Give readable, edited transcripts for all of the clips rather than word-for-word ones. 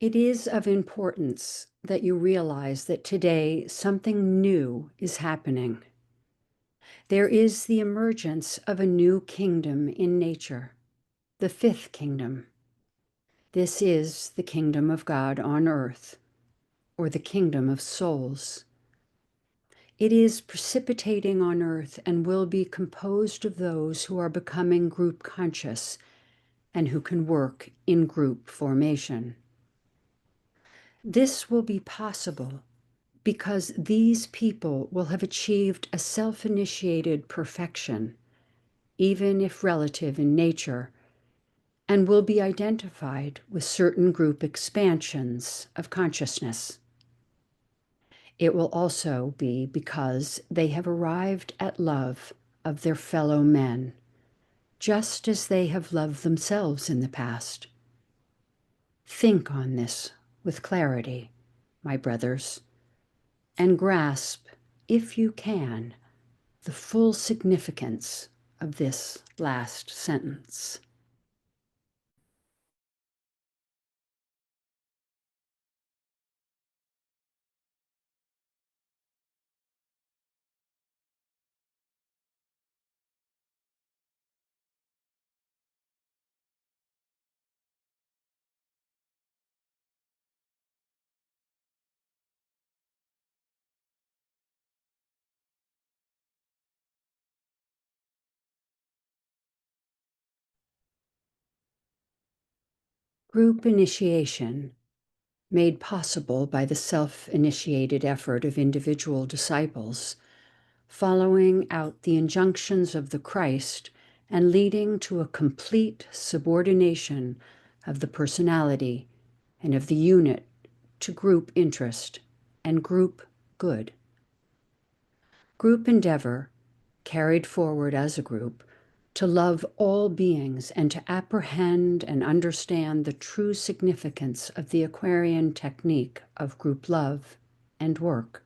It is of importance that you realize that today something new is happening. There is the emergence of a new kingdom in nature, the fifth kingdom. This is the kingdom of God on earth, or the kingdom of souls. It is precipitating on earth and will be composed of those who are becoming group conscious and who can work in group formation. This will be possible because these people will have achieved a self-initiated perfection, even if relative in nature, and will be identified with certain group expansions of consciousness. It will also be because they have arrived at love of their fellow men, just as they have loved themselves in the past. Think on this with clarity, my brothers, and grasp, if you can, the full significance of this last sentence. Group initiation, made possible by the self-initiated effort of individual disciples, following out the injunctions of the Christ and leading to a complete subordination of the personality and of the unit to group interest and group good. Group endeavor, carried forward as a group, to love all beings and to apprehend and understand the true significance of the Aquarian technique of group love and work.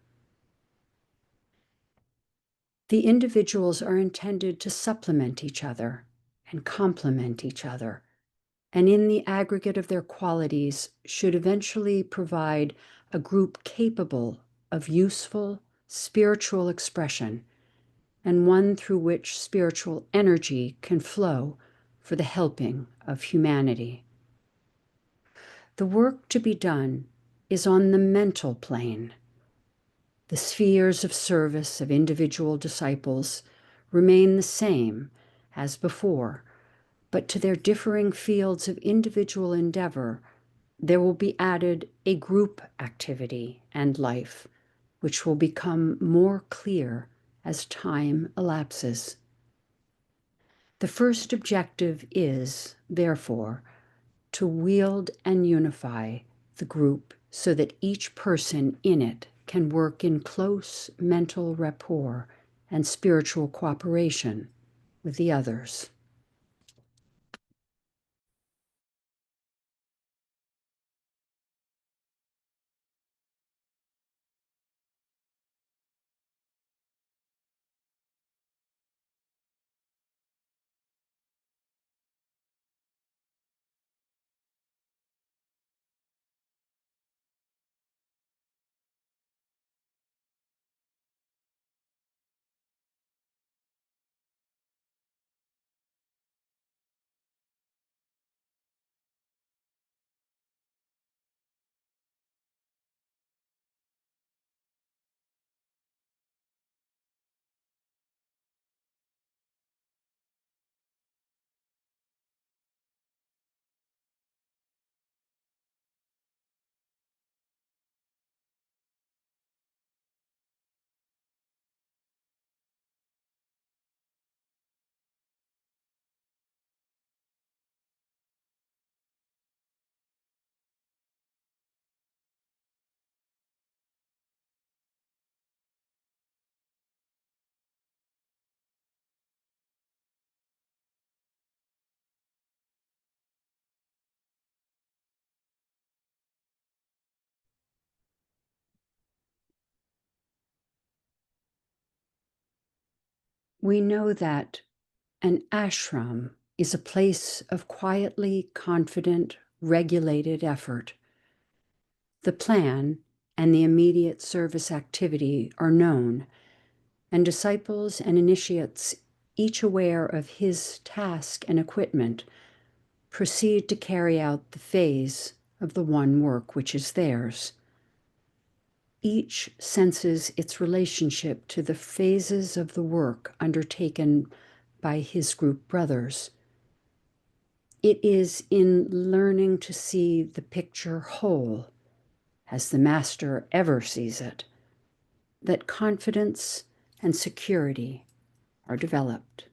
The individuals are intended to supplement each other and complement each other, and in the aggregate of their qualities should eventually provide a group capable of useful spiritual expression, and one through which spiritual energy can flow for the helping of humanity. The work to be done is on the mental plane. The spheres of service of individual disciples remain the same as before, but to their differing fields of individual endeavor, there will be added a group activity and life, which will become more clear as time elapses. The first objective is, therefore, to wield and unify the group so that each person in it can work in close mental rapport and spiritual cooperation with the others. We know that an ashram is a place of quietly confident, regulated effort, The plan and the immediate service activity are known, and disciples and initiates, each aware of his task and equipment, proceed to carry out the phase of the one work which is theirs. Each senses its relationship to the phases of the work undertaken by his group brothers. It is in learning to see the picture whole, as the master ever sees it, that confidence and security are developed.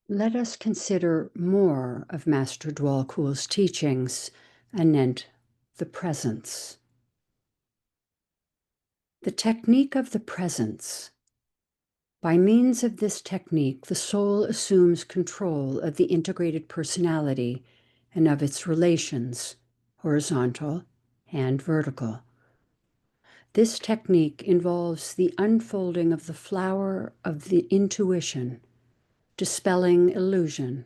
Let us consider more of Master Dwalkul's teachings anent the presence. The technique of the presence. By means of this technique, the soul assumes control of the integrated personality and of its relations, horizontal and vertical. This technique involves the unfolding of the flower of the intuition, dispelling illusion,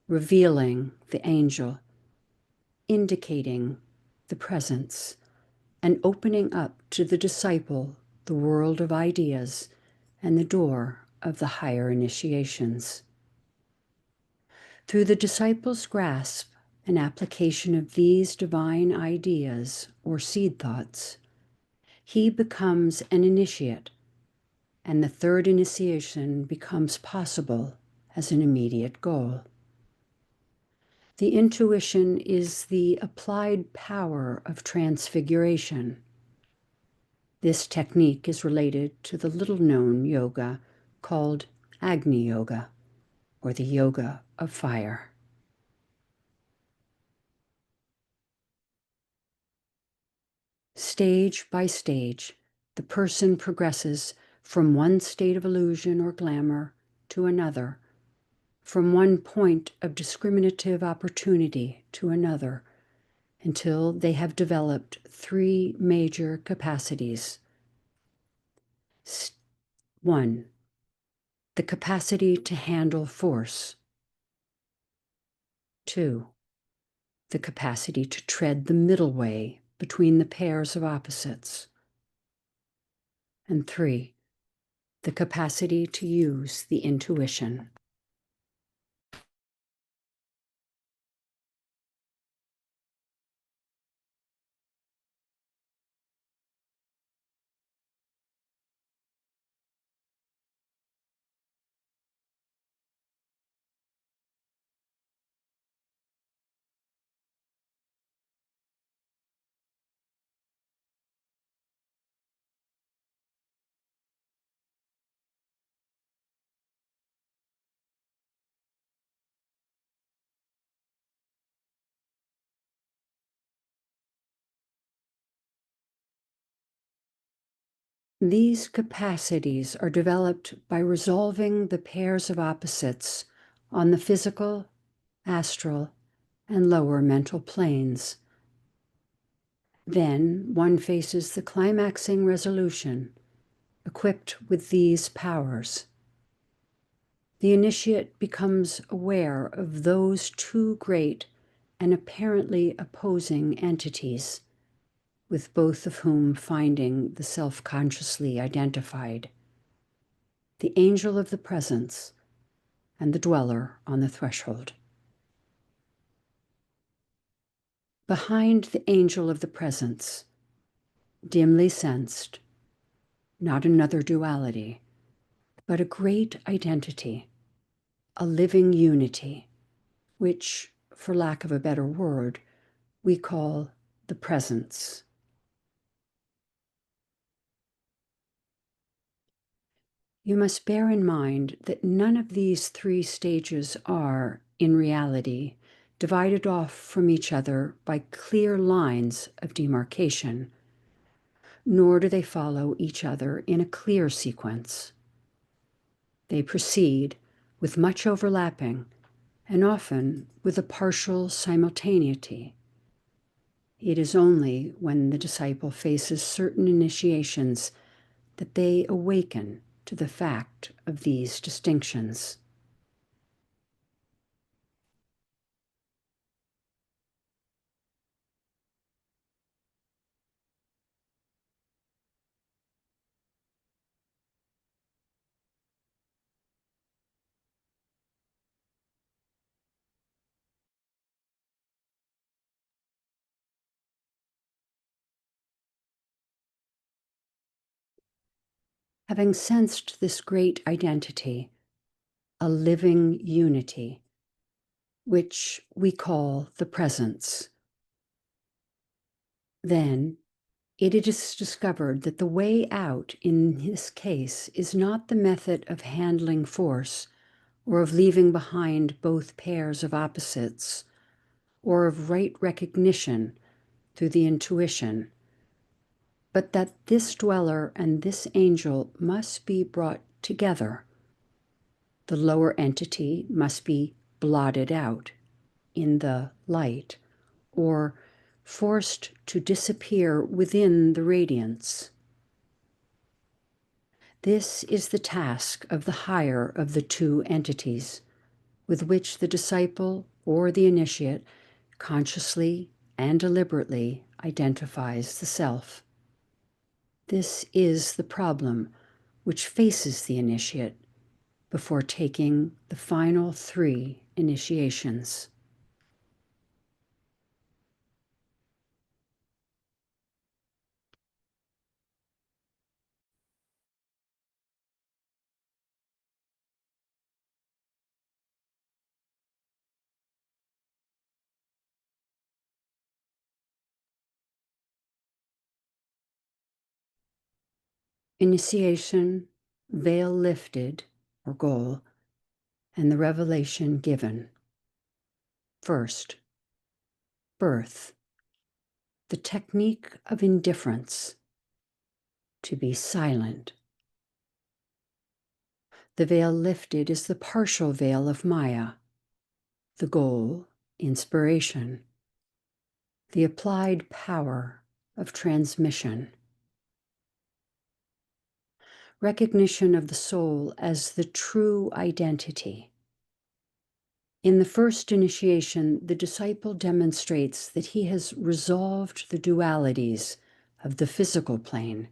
revealing the angel, indicating the presence, and opening up to the disciple the world of ideas and the door of the higher initiations. Through the disciple's grasp and application of these divine ideas or seed thoughts, he becomes an initiate, and the third initiation becomes possible as an immediate goal. The intuition is the applied power of transfiguration. This technique is related to the little-known yoga called Agni Yoga, or the yoga of fire. Stage by stage, the person progresses from one state of illusion or glamour to another, from one point of discriminative opportunity to another, until they have developed three major capacities. 1. The capacity to handle force. 2. The capacity to tread the middle way between the pairs of opposites. And 3. The capacity to use the intuition. These capacities are developed by resolving the pairs of opposites on the physical, astral, and lower mental planes. Then one faces the climaxing resolution, equipped with these powers. The initiate becomes aware of those two great and apparently opposing entities, with both of whom finding the self-consciously identified, the angel of the presence and the dweller on the threshold. Behind the angel of the presence, dimly sensed, not another duality, but a great identity, a living unity, which, for lack of a better word, we call the presence. You must bear in mind that none of these three stages are, in reality, divided off from each other by clear lines of demarcation, nor do they follow each other in a clear sequence. They proceed with much overlapping and often with a partial simultaneity. It is only when the disciple faces certain initiations that they awaken to the fact of these distinctions. Having sensed this great identity, a living unity, which we call the presence, then it is discovered that the way out in this case is not the method of handling force or of leaving behind both pairs of opposites or of right recognition through the intuition, but that this dweller and this angel must be brought together. The lower entity must be blotted out in the light or forced to disappear within the radiance. This is the task of the higher of the two entities, with which the disciple or the initiate consciously and deliberately identifies the self. This is the problem which faces the initiate before taking the final three initiations. Initiation, veil lifted, or goal, and the revelation given. First, birth, the technique of indifference, to be silent. The veil lifted is the partial veil of Maya, the goal, inspiration, the applied power of transmission. Recognition of the soul as the true identity. In the first initiation, the disciple demonstrates that he has resolved the dualities of the physical plane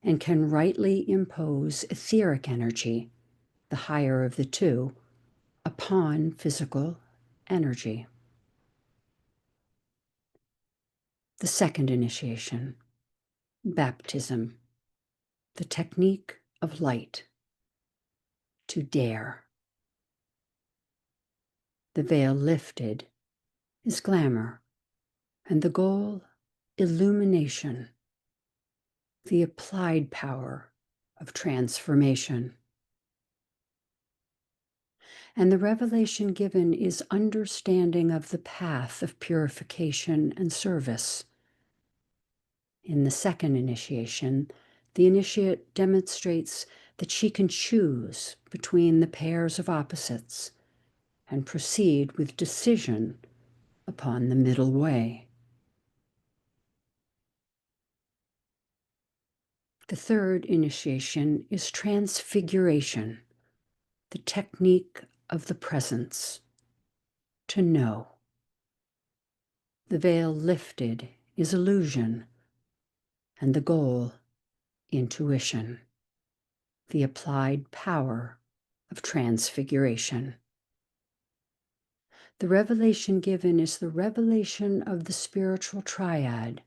and can rightly impose etheric energy, the higher of the two, upon physical energy. The second initiation, baptism, the technique of light, to dare. The veil lifted is glamour, and the goal, illumination, the applied power of transformation. And the revelation given is understanding of the path of purification and service. In the second initiation, the initiate demonstrates that she can choose between the pairs of opposites and proceed with decision upon the middle way. The third initiation is transfiguration, the technique of the presence, to know. The veil lifted is illusion, and the goal, intuition, the applied power of transfiguration. The revelation given is the revelation of the spiritual triad,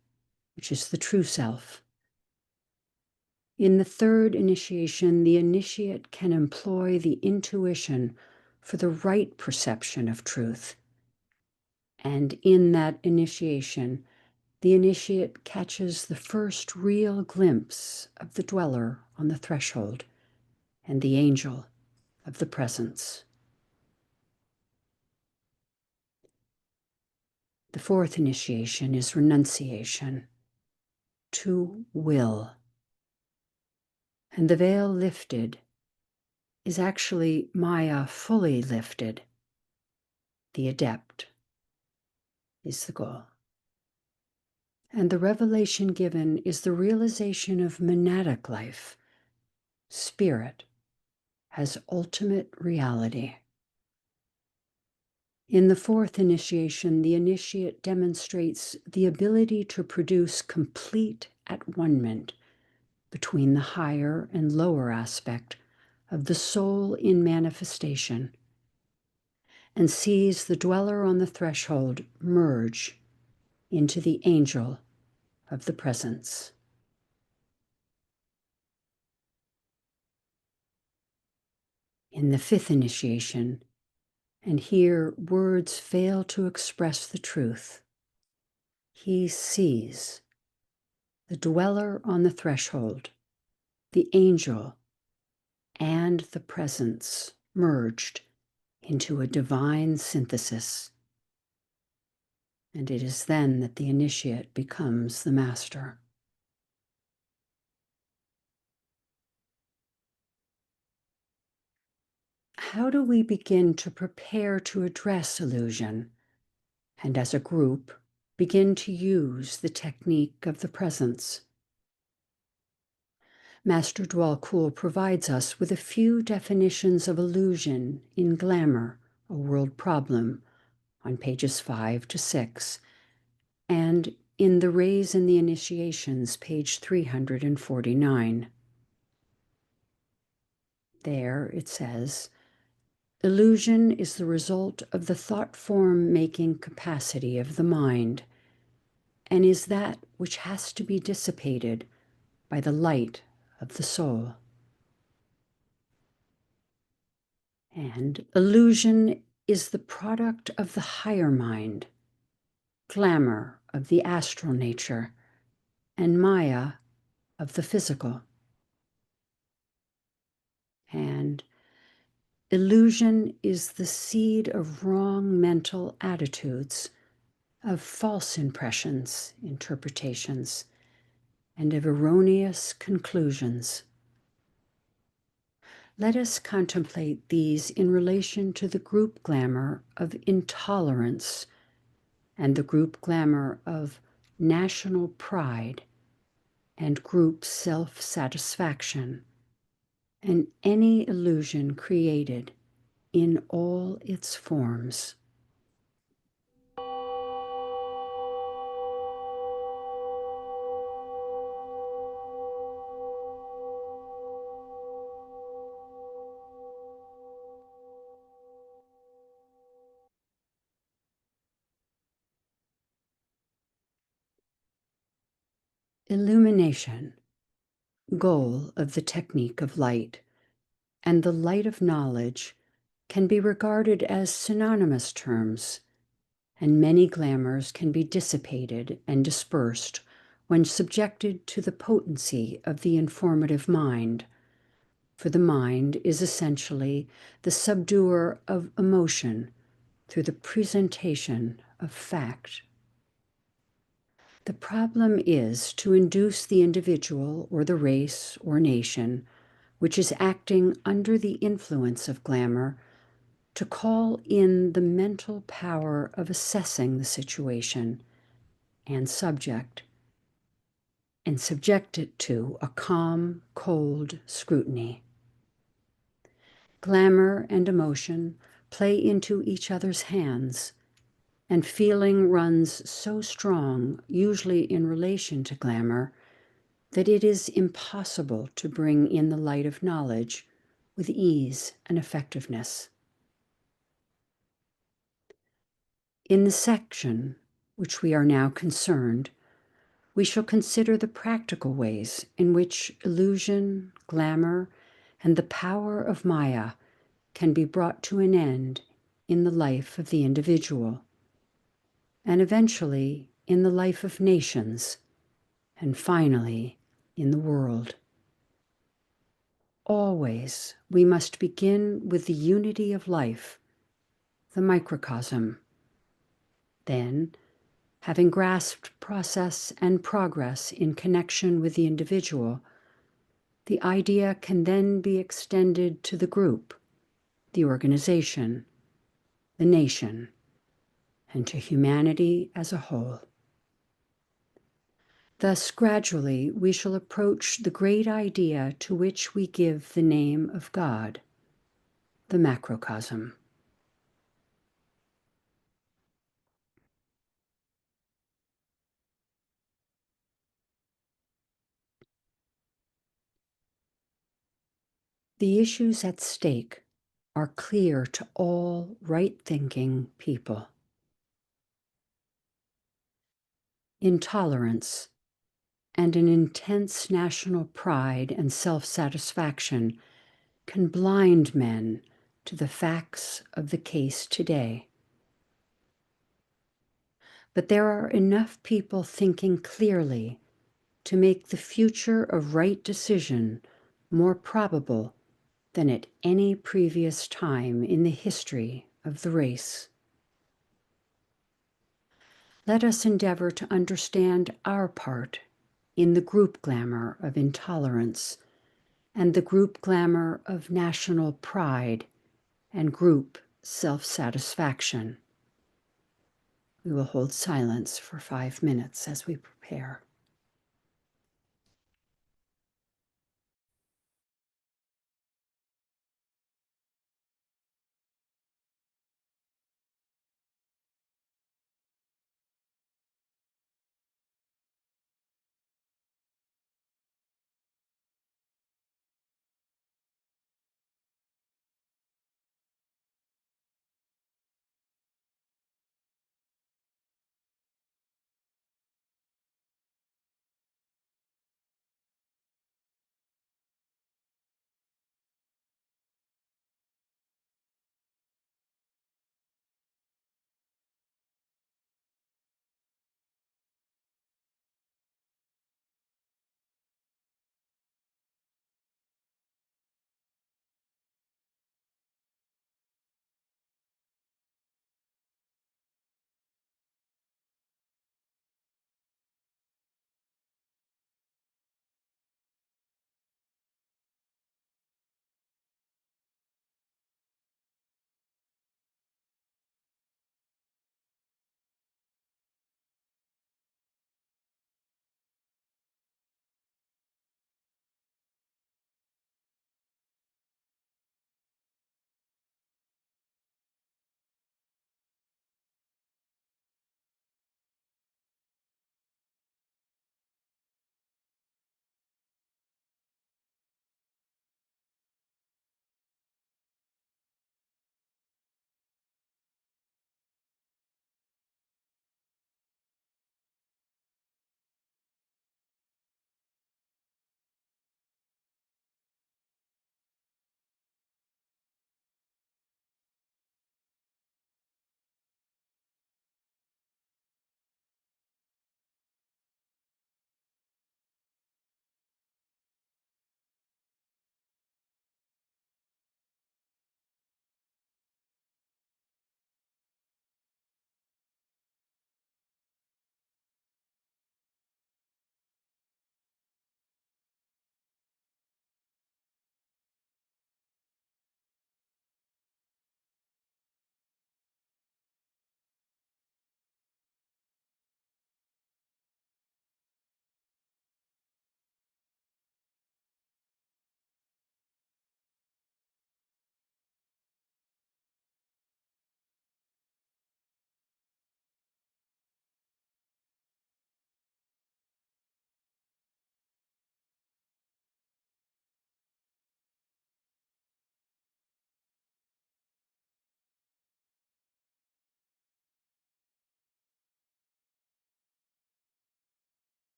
which is the true self. In the third initiation, the initiate can employ the intuition for the right perception of truth. And in that initiation, the initiate catches the first real glimpse of the dweller on the threshold and the angel of the presence. The fourth initiation is renunciation, to will. And the veil lifted is actually Maya fully lifted. The adept is the goal. And the revelation given is the realization of monadic life, spirit, as ultimate reality. In the fourth initiation, the initiate demonstrates the ability to produce complete at-one-ment between the higher and lower aspect of the soul in manifestation, and sees the dweller on the threshold merge into the angel of the presence. In the fifth initiation, and here words fail to express the truth, he sees the dweller on the threshold, the angel, and the presence merged into a divine synthesis. And it is then that the initiate becomes the master. How do we begin to prepare to address illusion, and as a group, begin to use the technique of the presence? Master Dwal Kul provides us with a few definitions of illusion in Glamour, a World Problem, on pages 5 to 6, and in The Rays and the Initiations, page 349. There it says, illusion is the result of the thought form making capacity of the mind, and is that which has to be dissipated by the light of the soul. And illusion is the product of the higher mind, glamour of the astral nature, and Maya of the physical. And illusion is the seed of wrong mental attitudes, of false impressions, interpretations, and of erroneous conclusions. Let us contemplate these in relation to the group glamour of intolerance and the group glamour of national pride and group self-satisfaction, and any illusion created in all its forms. Illumination, goal of the technique of light, and the light of knowledge can be regarded as synonymous terms, and many glamours can be dissipated and dispersed when subjected to the potency of the informative mind, for the mind is essentially the subduer of emotion through the presentation of fact. The problem is to induce the individual or the race or nation which is acting under the influence of glamour to call in the mental power of assessing the situation and subject, and subject it to a calm, cold scrutiny. Glamour and emotion play into each other's hands, and feeling runs so strong, usually in relation to glamour, that it is impossible to bring in the light of knowledge with ease and effectiveness. In the section which we are now concerned, we shall consider the practical ways in which illusion, glamour, and the power of Maya can be brought to an end in the life of the individual, and eventually in the life of nations, and finally in the world. Always, we must begin with the unity of life, the microcosm. Then, having grasped process and progress in connection with the individual, the idea can then be extended to the group, the organization, the nation, and to humanity as a whole. Thus, gradually, we shall approach the great idea to which we give the name of God, the macrocosm. The issues at stake are clear to all right-thinking people. Intolerance and an intense national pride and self-satisfaction can blind men to the facts of the case today. But there are enough people thinking clearly to make the future of right decision more probable than at any previous time in the history of the race. Let us endeavor to understand our part in the group glamour of intolerance and the group glamour of national pride and group self-satisfaction. We will hold silence for 5 minutes as we prepare.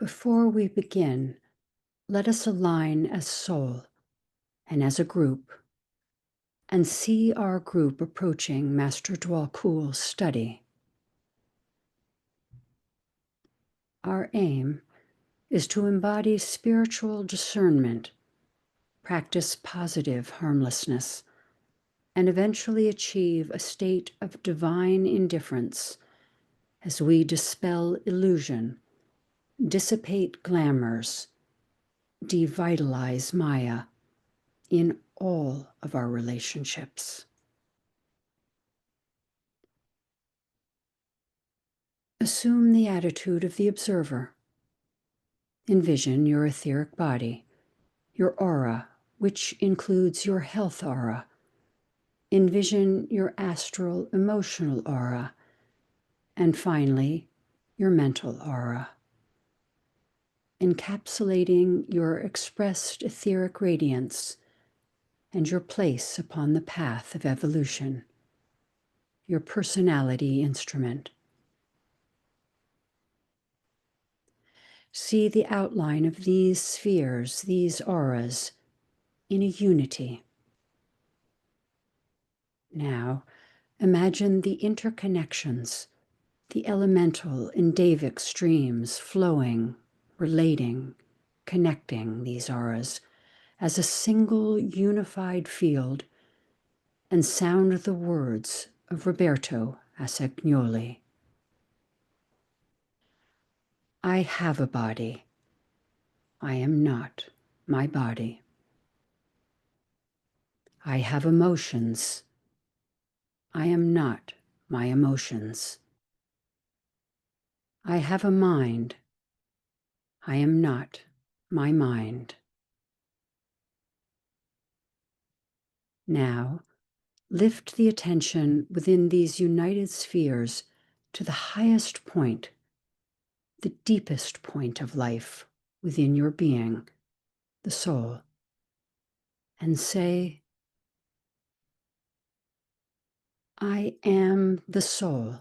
Before we begin, let us align as soul and as a group, and see our group approaching Master Dwal Kul's study. Our aim is to embody spiritual discernment, practice positive harmlessness, and eventually achieve a state of divine indifference as we dispel illusion, dissipate glamours, devitalize Maya in all of our relationships. Assume the attitude of the observer. Envision your etheric body, your aura, which includes your health aura. Envision your astral emotional aura, and finally, your mental aura, encapsulating your expressed etheric radiance and your place upon the path of evolution, your personality instrument. See the outline of these spheres, these auras, in a unity. Now, imagine the interconnections, the elemental endeavours streams flowing, relating, connecting these auras as a single unified field, and sound the words of Roberto Assagnoli. I have a body. I am not my body. I have emotions. I am not my emotions. I have a mind. I am not my mind. Now, lift the attention within these united spheres to the highest point, the deepest point of life within your being, the soul, and say, I am the soul.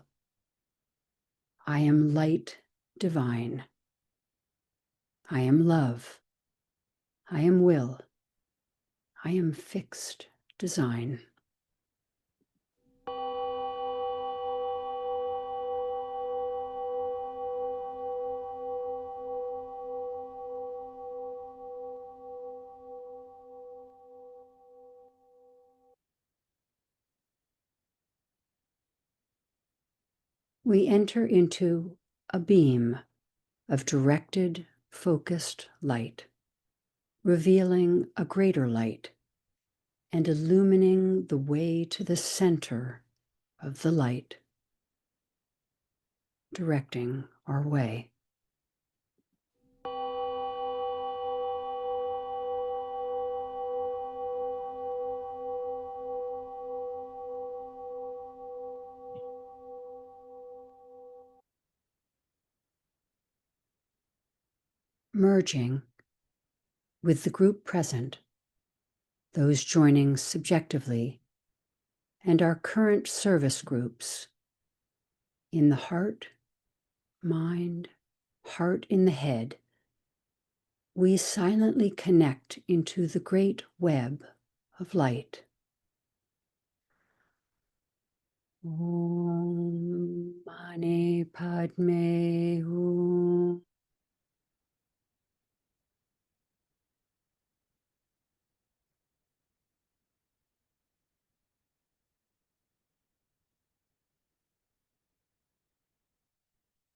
I am light divine. I am love. I am will. I am fixed design. We enter into a beam of directed, focused light, revealing a greater light and illumining the way to the center of the light, directing our way. Merging with the group present, those joining subjectively, and our current service groups in the heart, mind, heart in the head, we silently connect into the great web of light. Om Mani Padme Hum.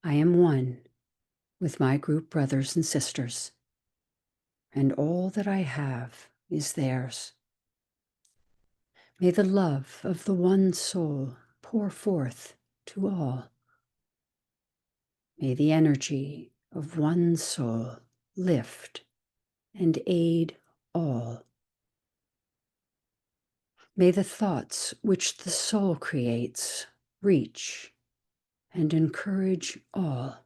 I am one with my group brothers and sisters, and all that I have is theirs. May the love of the one soul pour forth to all. May the energy of one soul lift and aid all. May the thoughts which the soul creates reach and encourage all.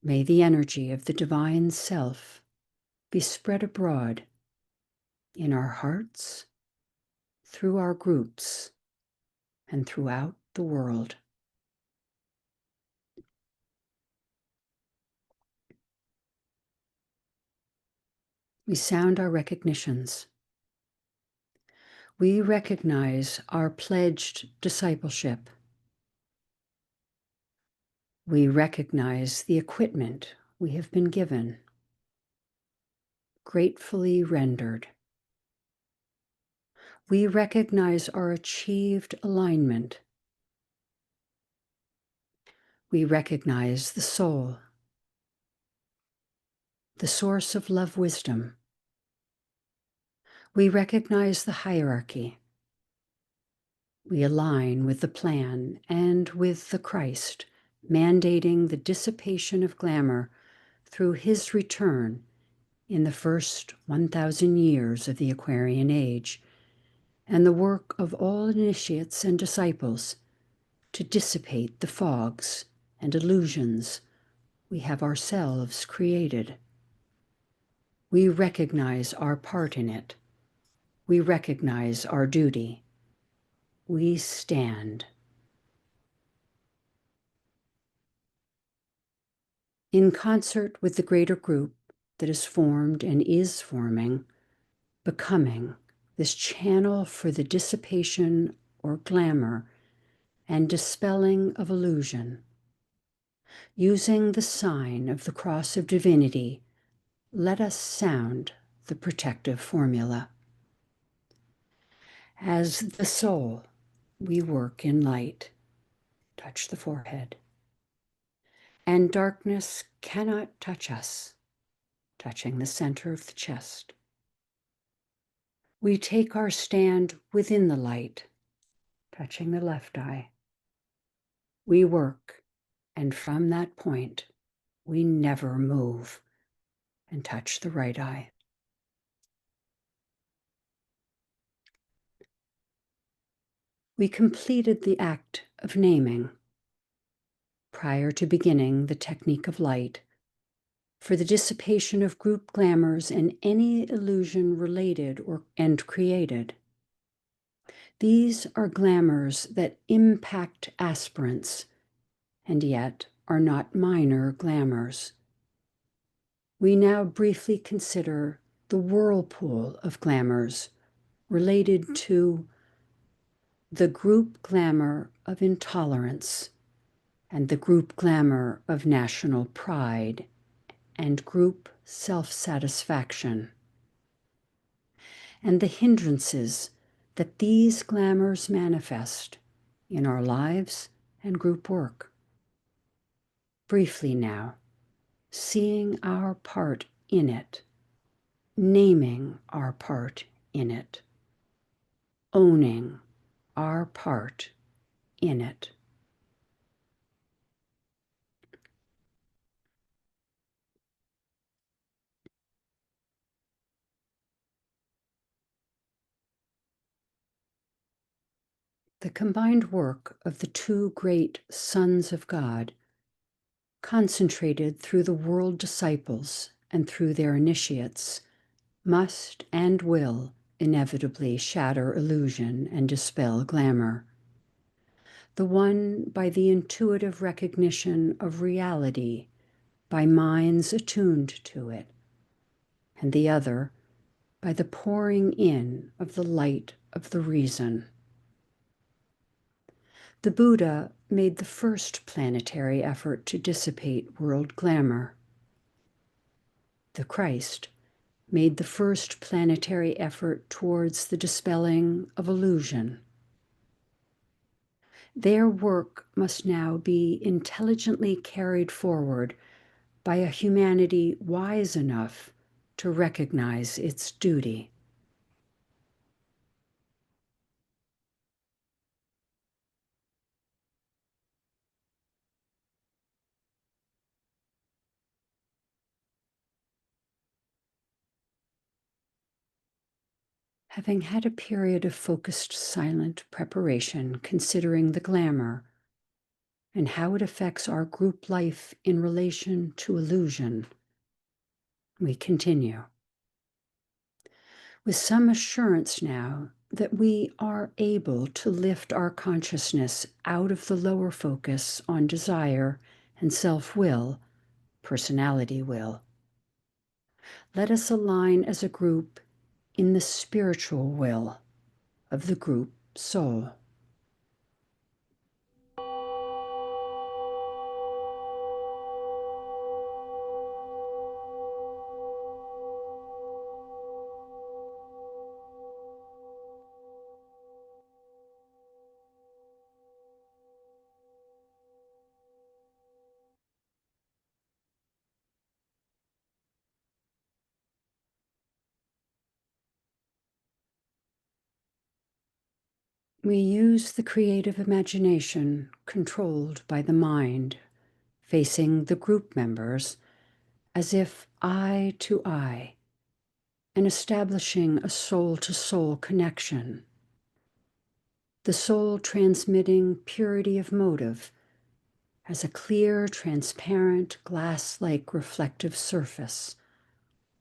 May the energy of the divine self be spread abroad in our hearts, through our groups, and throughout the world. We sound our recognitions. We recognize our pledged discipleship. We recognize the equipment we have been given, gratefully rendered. We recognize our achieved alignment. We recognize the soul, the source of love wisdom. We recognize the hierarchy. We align with the plan and with the Christ, mandating the dissipation of glamour through his return in the first 1,000 years of the Aquarian Age, and the work of all initiates and disciples to dissipate the fogs and illusions we have ourselves created. We recognize our part in it. We recognize our duty. We stand. In concert with the greater group that is formed and is forming, becoming this channel for the dissipation or glamour and dispelling of illusion, using the sign of the cross of divinity, let us sound the protective formula. As the soul, we work in light. Touch the forehead. And darkness cannot touch us, touching the center of the chest. We take our stand within the light, touching the left eye. We work, and from that point, we never move, and touch the right eye. We completed the act of naming prior to beginning the technique of light for the dissipation of group glamours and any illusion related and created. These are glamours that impact aspirants, and yet are not minor glamours. We now briefly consider the whirlpool of glamours related to the group glamour of intolerance and the group glamour of national pride and group self-satisfaction, and the hindrances that these glamours manifest in our lives and group work. Briefly now, seeing our part in it, naming our part in it, owning our part in it. The combined work of the two great sons of God, concentrated through the world disciples and through their initiates, must and will inevitably shatter illusion and dispel glamour. The one by the intuitive recognition of reality by minds attuned to it, and the other by the pouring in of the light of the reason. The Buddha made the first planetary effort to dissipate world glamour. The Christ made the first planetary effort towards the dispelling of illusion. Their work must now be intelligently carried forward by a humanity wise enough to recognize its duty. Having had a period of focused, silent preparation, considering the glamour and how it affects our group life in relation to illusion, we continue. With some assurance now that we are able to lift our consciousness out of the lower focus on desire and self-will, personality will. let us align as a group in the spiritual will of the group soul. We use the creative imagination controlled by the mind, facing the group members as if eye to eye, and establishing a soul-to-soul connection. The soul transmitting purity of motive as a clear, transparent, glass-like reflective surface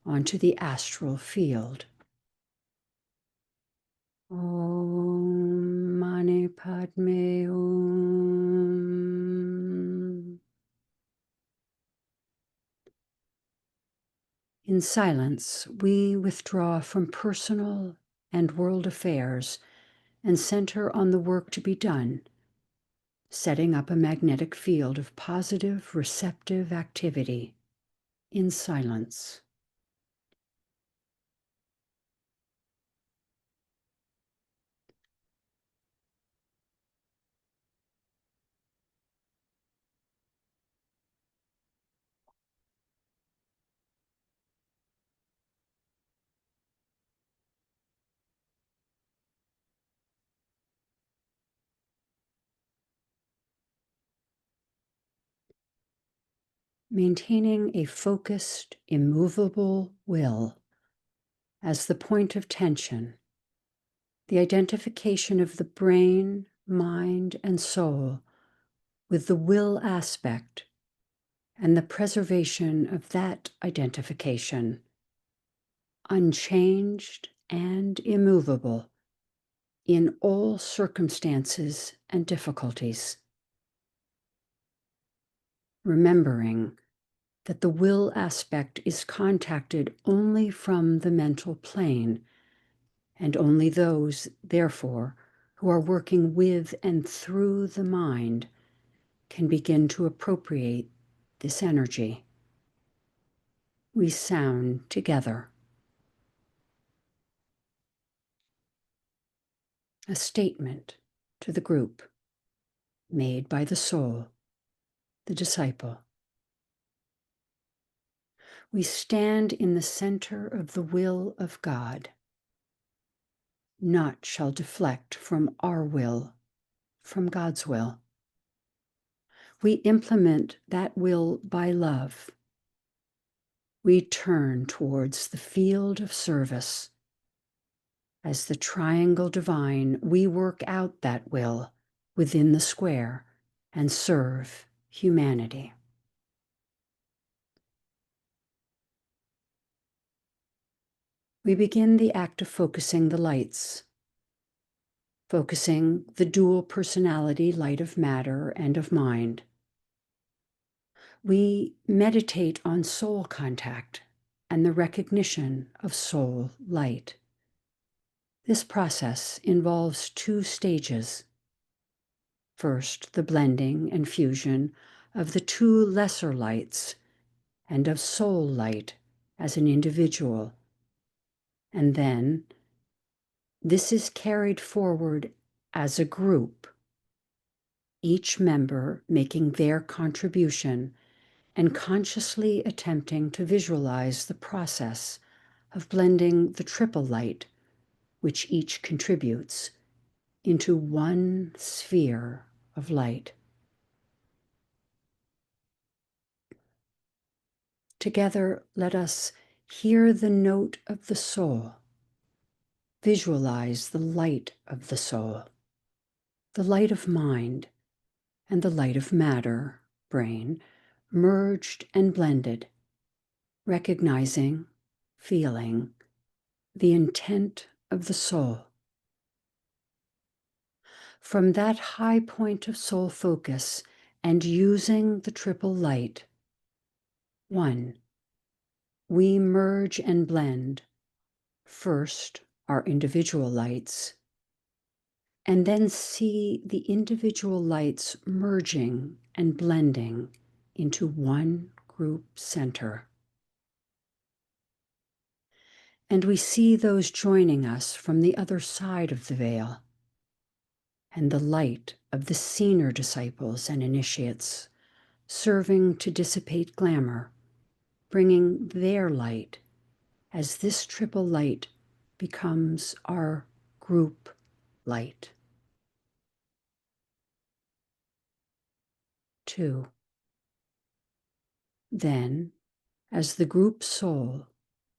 onto the astral field. Om Mani Padme Hum. In silence, we withdraw from personal and world affairs and center on the work to be done, setting up a magnetic field of positive, receptive activity in silence. Maintaining a focused, immovable will as the point of tension, the identification of the brain, mind, and soul with the will aspect, and the preservation of that identification, unchanged and immovable in all circumstances and difficulties. Remembering that the will aspect is contacted only from the mental plane, and only those, therefore, who are working with and through the mind can begin to appropriate this energy. We sound together. A statement to the group made by the soul, the disciple. We stand in the center of the will of God. Naught shall deflect from our will, from God's will. We implement that will by love. We turn towards the field of service. As the triangle divine, we work out that will within the square and serve humanity. We begin the act of focusing the lights, focusing the dual personality light of matter and of mind. We meditate on soul contact and the recognition of soul light. This process involves two stages. First, the blending and fusion of the two lesser lights and of soul light as an individual. And then, this is carried forward as a group, each member making their contribution and consciously attempting to visualize the process of blending the triple light, which each contributes, into one sphere of light. Together, let us hear the note of the soul, visualize the light of the soul, the light of mind, and the light of matter, brain, merged and blended, recognizing, feeling, the intent of the soul. From that high point of soul focus and using the triple light, one, we merge and blend, first our individual lights, and then see the individual lights merging and blending into one group center. And we see those joining us from the other side of the veil, and the light of the senior disciples and initiates serving to dissipate glamour, bringing their light as this triple light becomes our group light. 2. Then, as the group soul,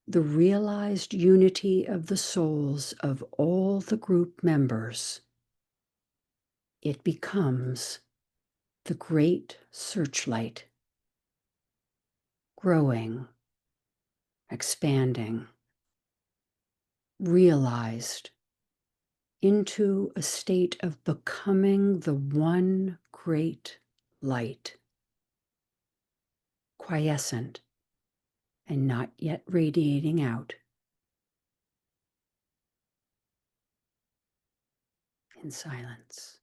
the realized unity of the souls of all the group members, it becomes the great searchlight, growing, expanding, realized into a state of becoming the one great light, quiescent and not yet radiating out. In silence.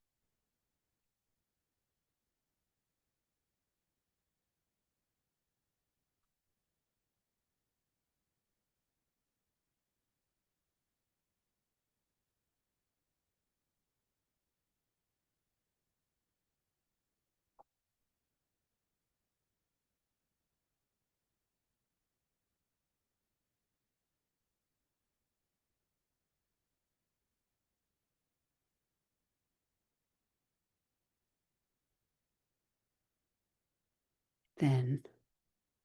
Then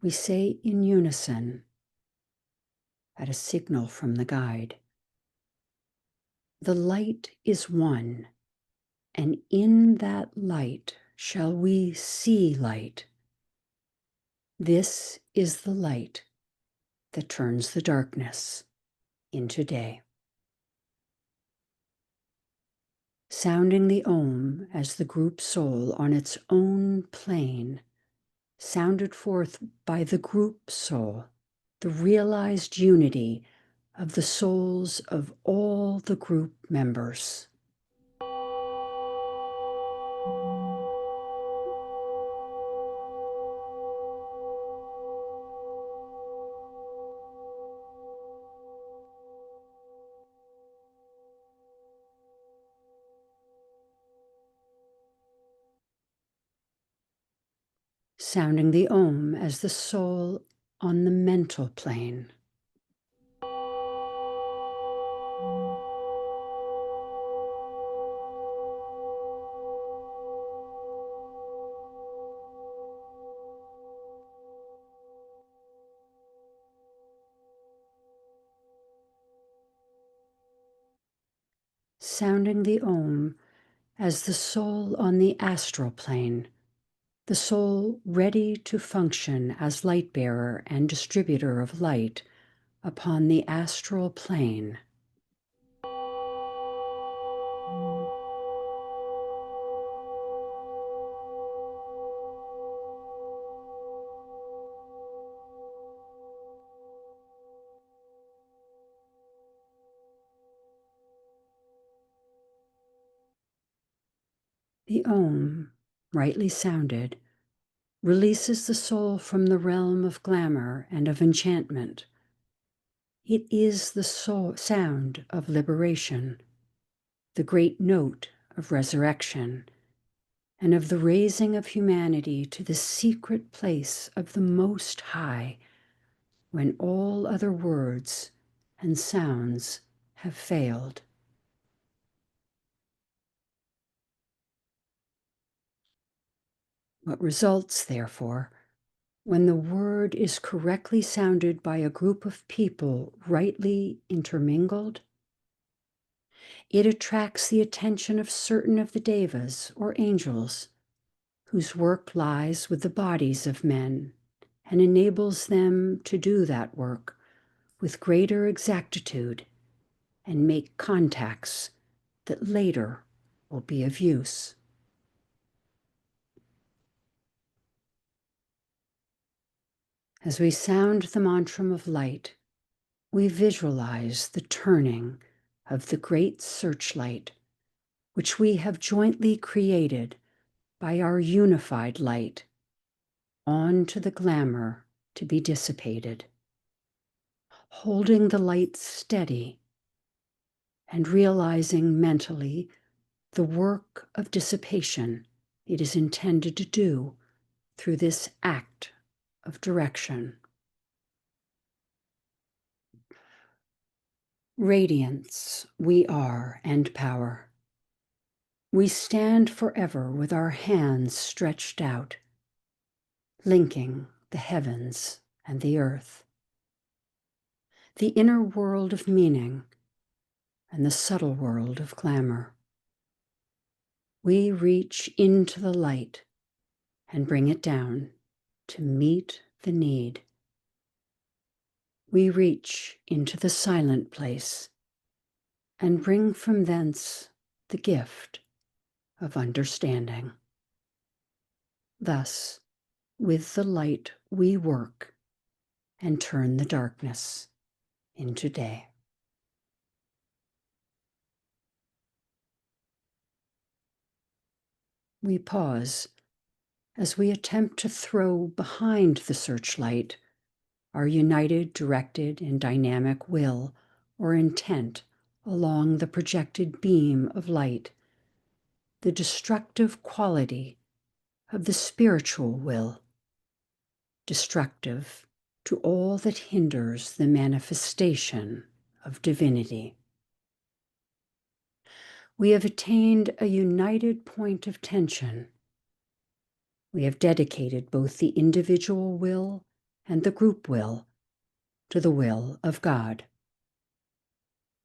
we say in unison, at a signal from the guide, the light is one, and in that light shall we see light. This is the light that turns the darkness into day. Sounding the Om as the group soul on its own plane, sounded forth by the group soul, the realized unity of the souls of all the group members. Sounding the Om as the soul on the mental plane. Sounding the Om as the soul on the astral plane, the soul ready to function as light bearer and distributor of light upon the astral plane. The Om, rightly sounded, releases the soul from the realm of glamour and of enchantment. It is the sound of liberation, the great note of resurrection, and of the raising of humanity to the secret place of the Most High, when all other words and sounds have failed. What results, therefore, when the word is correctly sounded by a group of people rightly intermingled? It attracts the attention of certain of the devas or angels, whose work lies with the bodies of men, and enables them to do that work with greater exactitude and make contacts that later will be of use. As we sound the mantra of light, we visualize the turning of the great searchlight, which we have jointly created by our unified light, onto the glamour to be dissipated. Holding the light steady and realizing mentally the work of dissipation it is intended to do through this act of direction. Radiance we are and power. We stand forever with our hands stretched out, linking the heavens and the earth, the inner world of meaning and the subtle world of glamour. We reach into the light and bring it down to meet the need. We reach into the silent place and bring from thence the gift of understanding. Thus, with the light we work and turn the darkness into day. We pause as we attempt to throw behind the searchlight our united, directed, and dynamic will or intent along the projected beam of light, the destructive quality of the spiritual will, destructive to all that hinders the manifestation of divinity. We have attained a united point of tension. We have dedicated both the individual will and the group will to the will of God.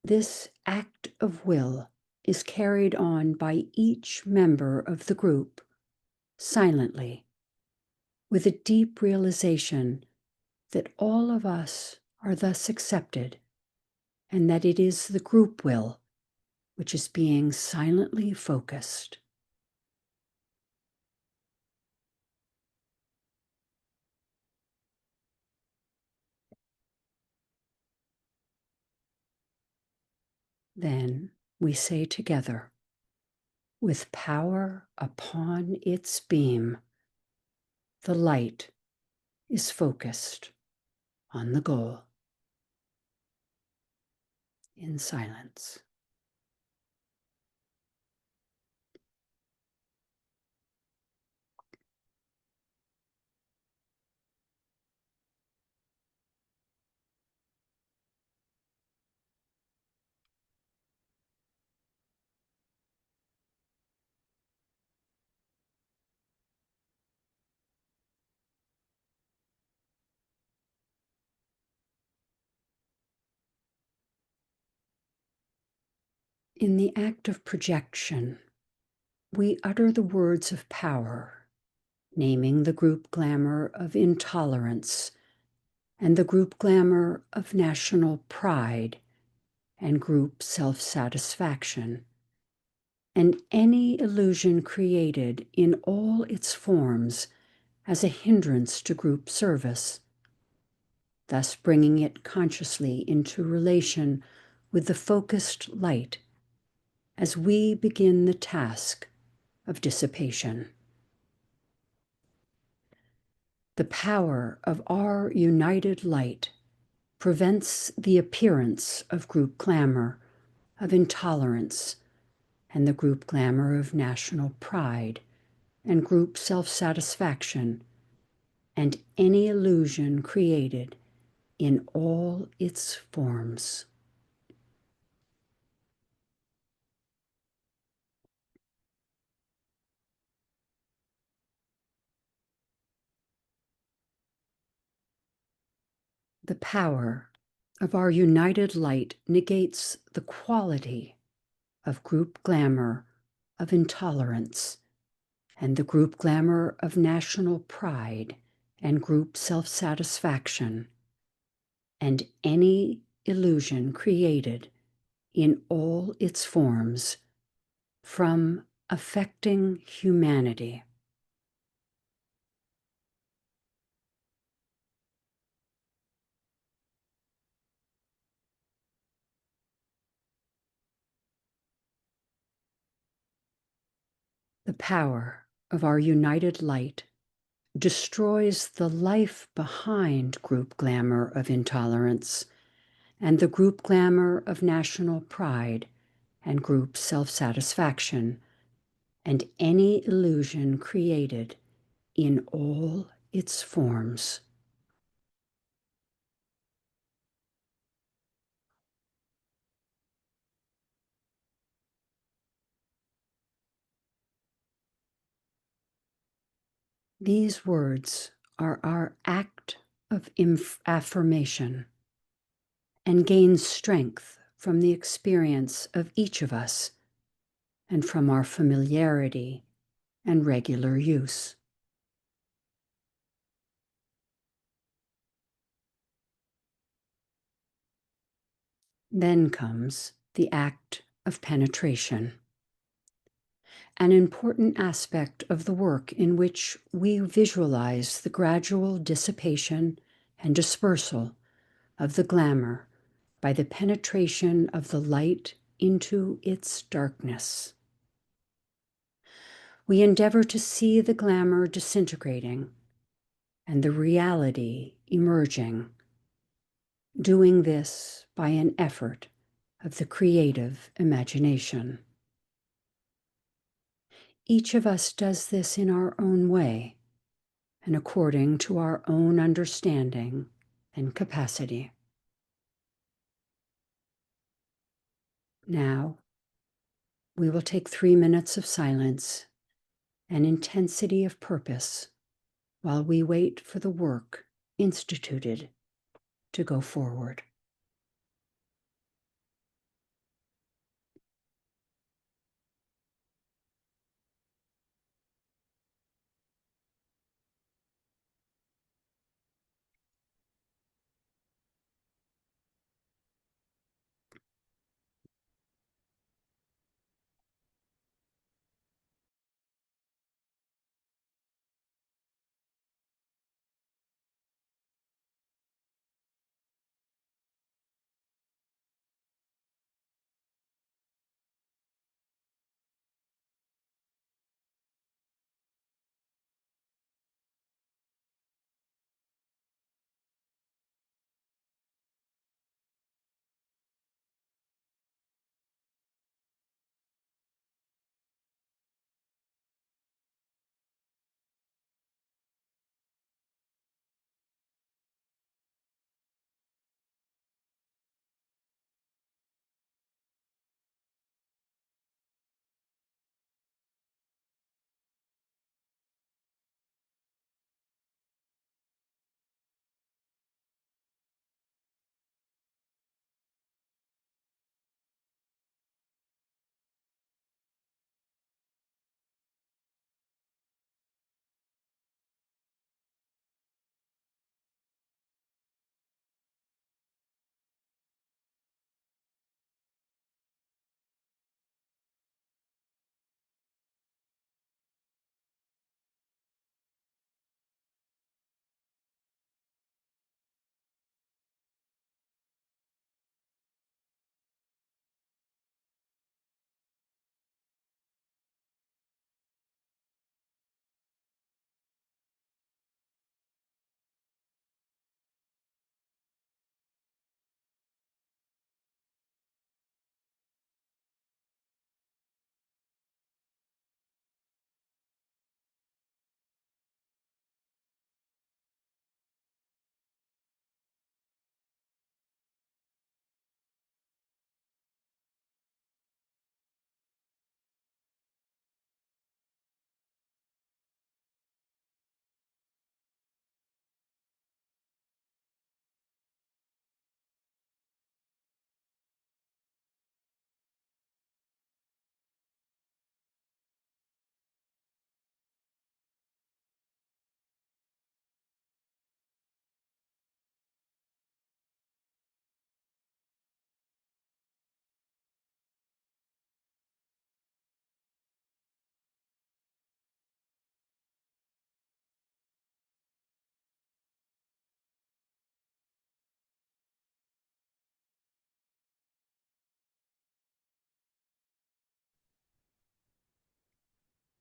This act of will is carried on by each member of the group, silently, with a deep realization that all of us are thus accepted, and that it is the group will which is being silently focused. Then we say together, with power upon its beam, the light is focused on the goal. In silence. In the act of projection, we utter the words of power, naming the group glamour of intolerance and the group glamour of national pride and group self-satisfaction, and any illusion created in all its forms as a hindrance to group service, thus bringing it consciously into relation with the focused light as we begin the task of dissipation. The power of our united light prevents the appearance of group glamour, of intolerance, and the group glamour of national pride and group self-satisfaction, and any illusion created in all its forms. The power of our united light negates the quality of group glamour of intolerance and the group glamour of national pride and group self-satisfaction, and any illusion created in all its forms from affecting humanity. The power of our united light destroys the life behind group glamour of intolerance and the group glamour of national pride and group self-satisfaction, and any illusion created in all its forms. These words are our act of affirmation and gain strength from the experience of each of us and from our familiarity and regular use. Then comes the act of penetration, an important aspect of the work in which we visualize the gradual dissipation and dispersal of the glamour by the penetration of the light into its darkness. We endeavor to see the glamour disintegrating and the reality emerging, doing this by an effort of the creative imagination. Each of us does this in our own way and according to our own understanding and capacity. Now, we will take 3 minutes of silence and intensity of purpose while we wait for the work instituted to go forward.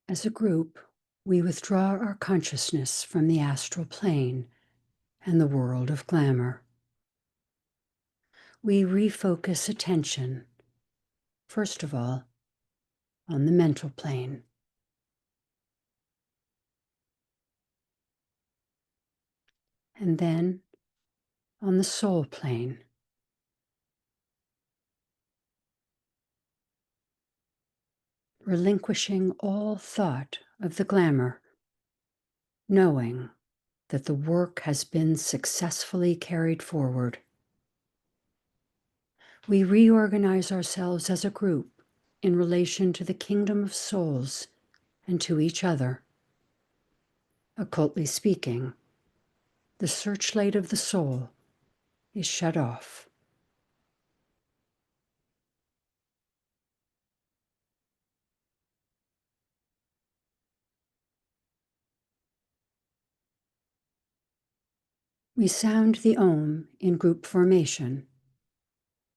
As a group, we withdraw our consciousness from the astral plane and the world of glamour. We refocus attention, first of all, on the mental plane. And then on the soul plane. Relinquishing all thought of the glamour, knowing that the work has been successfully carried forward. We reorganize ourselves as a group in relation to the kingdom of souls and to each other. Occultly speaking, the searchlight of the soul is shut off. We sound the Om in group formation,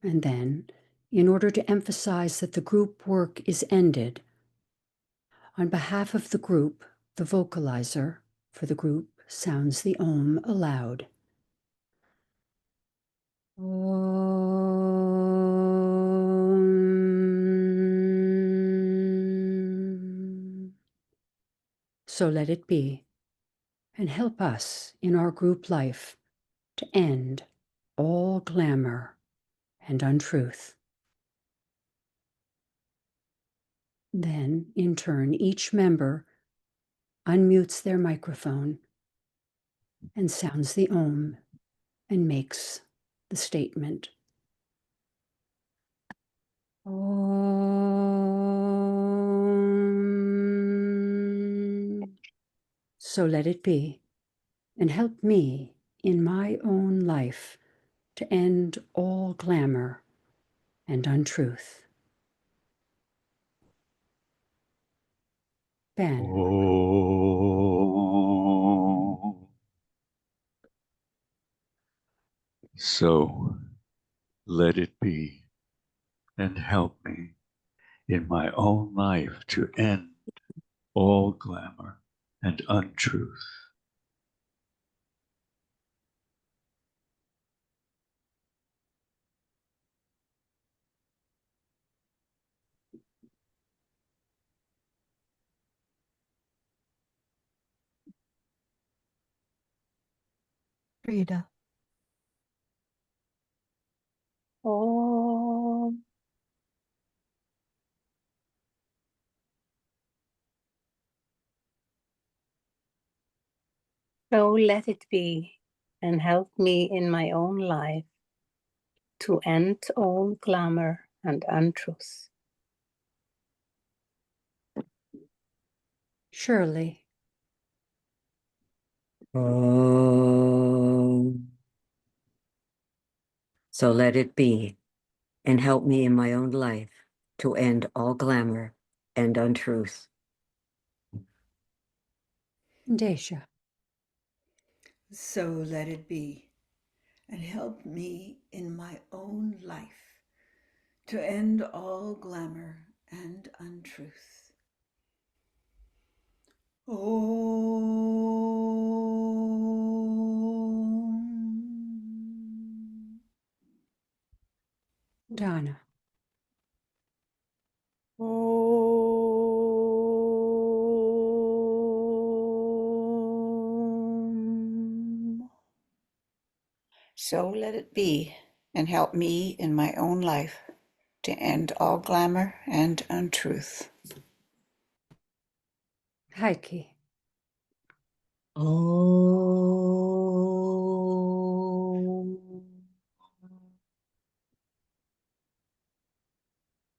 and then, in order to emphasize that the group work is ended, on behalf of the group, the vocalizer for the group sounds the Om aloud. Om. So let it be, and help us in our group life to end all glamour and untruth. Then, in turn, each member unmutes their microphone and sounds the Om and makes the statement. Om. So let it be, and help me in my own life to end all glamour and untruth. Ben. Oh. So let it be, and help me in my own life to end all glamour and untruth. Frida. Oh, so let it be, and help me in my own life to end all glamour and untruth. Shirley. So let it be, and help me in my own life to end all glamour and untruth. Desha. So let it be, and help me in my own life to end all glamour and untruth. Om. Donna. Om. So let it be, and help me in my own life to end all glamour and untruth. Heike. Oh.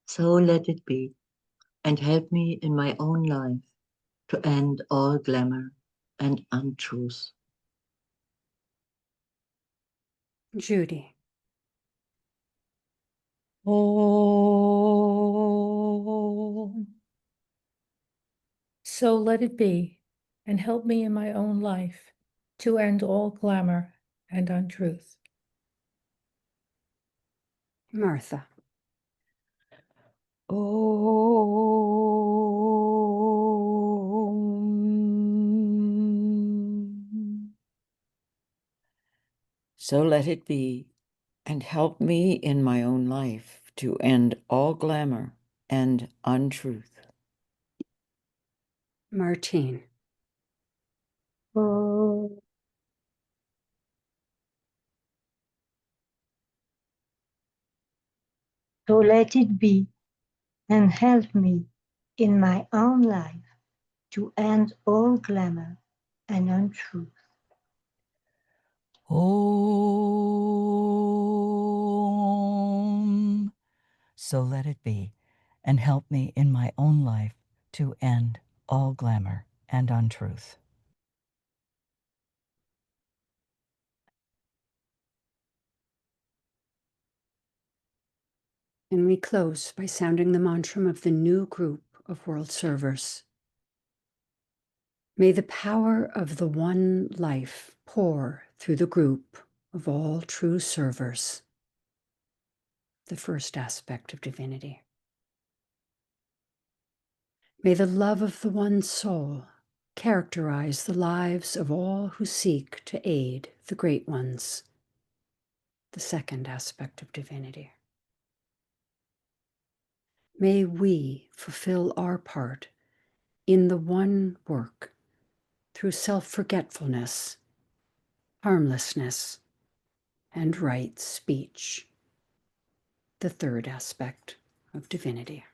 So let it be, and help me in my own life to end all glamour and untruth. Judy. Oh, so let it be, and help me in my own life to end all glamour and untruth. Martha. Oh. So let it be, and help me in my own life to end all glamour and untruth. Martine. Oh. So let it be, and help me in my own life to end all glamour and untruth. Om. So let it be, and help me in my own life to end all glamour and untruth. And we close by sounding the mantra of the new group of world servers. May the power of the one life pour through the group of all true servers, the first aspect of divinity. May the love of the one soul characterize the lives of all who seek to aid the great ones, the second aspect of divinity. May we fulfill our part in the one work through self-forgetfulness, harmlessness, and right speech, the third aspect of divinity.